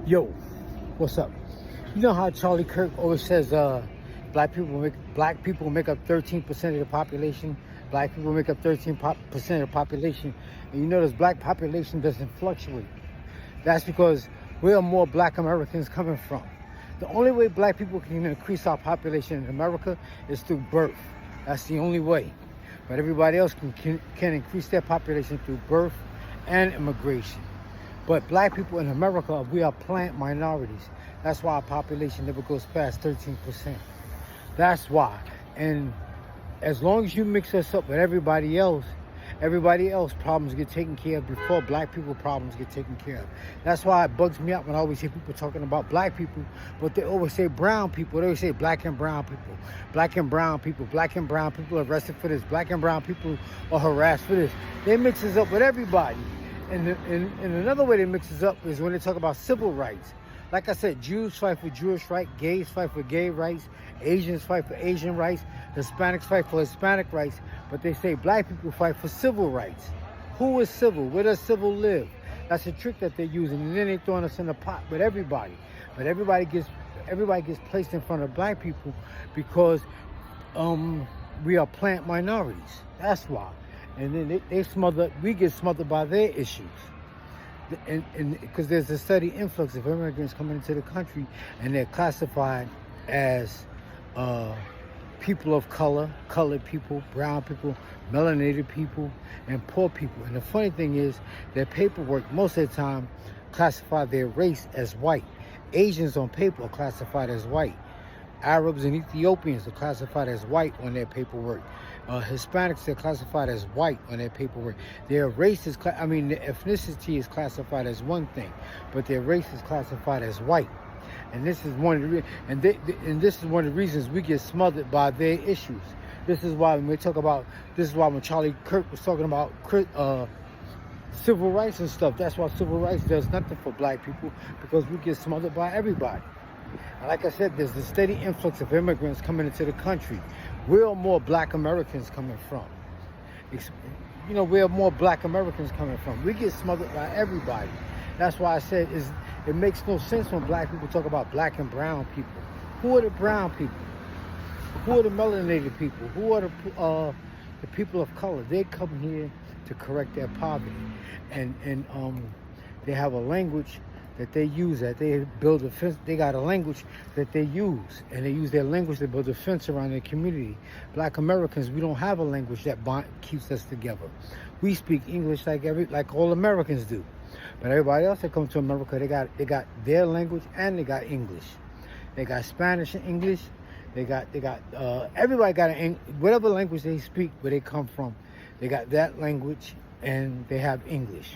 Yo, what's up? You know how Charlie Kirk always says black people make up 13% of the population. Black people make up 13% of the population. And you notice black population doesn't fluctuate. That's because where are more black Americans coming from? The only way black people can increase our population in America is through birth. That's the only way. But everybody else can increase their population through birth and immigration. But black people in America, we are plant minorities. That's why our population never goes past 13%. That's why. And as long as you mix us up with everybody else problems get taken care of before black people problems get taken care of. That's why it bugs me out when I always hear people talking about black people, but they always say brown people. They always say black and brown people. Black and brown people. Black and brown people are arrested for this. Black and brown people are harassed for this. They mix us up with everybody. And another way they mix us up is when they talk about civil rights. Like I said, Jews fight for Jewish rights, gays fight for gay rights, Asians fight for Asian rights, Hispanics fight for Hispanic rights, but they say black people fight for civil rights. Who is civil? Where does civil live? That's a trick that they're using, and then they're throwing us in the pot with everybody. But everybody gets placed in front of black people because we are plant minorities. That's why. And then we get smothered by their issues. And because there's a steady influx of immigrants coming into the country, and they're classified as people of color, colored people, brown people, melanated people, and poor people. And the funny thing is, their paperwork most of the time classify their race as white. Asians on paper are classified as white. Arabs and Ethiopians are classified as white on their paperwork. Hispanics are classified as white on their paperwork. Their race is, their ethnicity is classified as one thing, but their race is classified as white. And this is one of the reasons we get smothered by their issues. This is why when Charlie Kirk was talking about civil rights and stuff, that's why civil rights does nothing for black people, because we get smothered by everybody. And like I said, there's a steady influx of immigrants coming into the country. Where are more black Americans coming from? Where are more black Americans coming from? We get smothered by everybody. That's why I said it makes no sense when black people talk about black and brown people. Who are the brown people? Who are the melanated people? Who are the people of color? They come here to correct their poverty. And they have a language that they use, that they build a fence. They got a language that they use, and they use their language to build a fence around their community. Black Americans, we don't have a language that keeps us together. We speak English like all Americans do, but everybody else that comes to America, they got their language and they got English. They got Spanish and English. Everybody got whatever language they speak, where they come from. They got that language and they have English.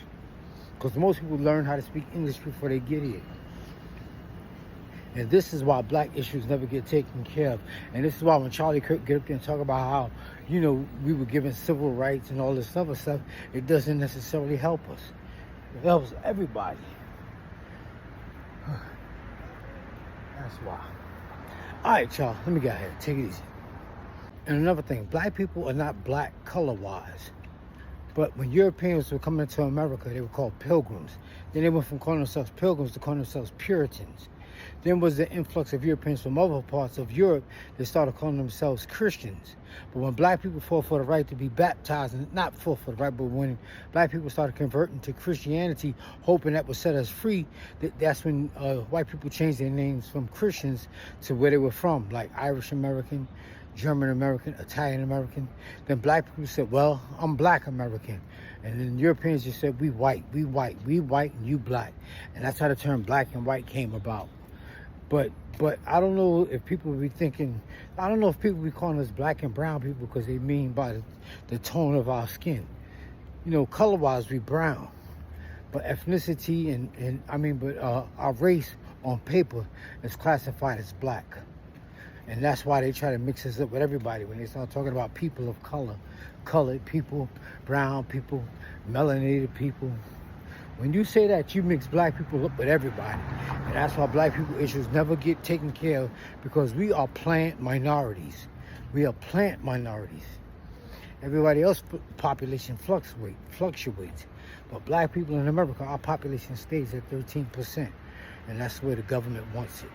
Because most people learn how to speak English before they get here. And this is why black issues never get taken care of. And this is why when Charlie Kirk get up there and talk about how, we were given civil rights and all this other stuff, it doesn't necessarily help us. It helps everybody. That's why. All right, y'all, let me get out here. Take it easy. And another thing, black people are not black color-wise. But when Europeans were coming to America, they were called pilgrims. Then they went from calling themselves pilgrims to calling themselves Puritans. Then was the influx of Europeans from other parts of Europe. They started calling themselves Christians. But when black people fought for the right to be baptized, and not fought for the right, but when black people started converting to Christianity, hoping that would set us free, that's when white people changed their names from Christians to where they were from, like Irish American, German American, Italian American. Then black people said, well, I'm black American. And then Europeans just said, we white, and you black. And that's how the term black and white came about. But I don't know if people be thinking, I don't know if people be calling us black and brown people because they mean by the tone of our skin. Color-wise, we brown. But ethnicity our race on paper is classified as black. And that's why they try to mix us up with everybody when they start talking about people of color, colored people, brown people, melanated people. When you say that, you mix black people up with everybody. And that's why black people issues never get taken care of, because we are plant minorities. We are plant minorities. Everybody else's population fluctuates. But black people in America, our population stays at 13%. And that's the way the government wants it.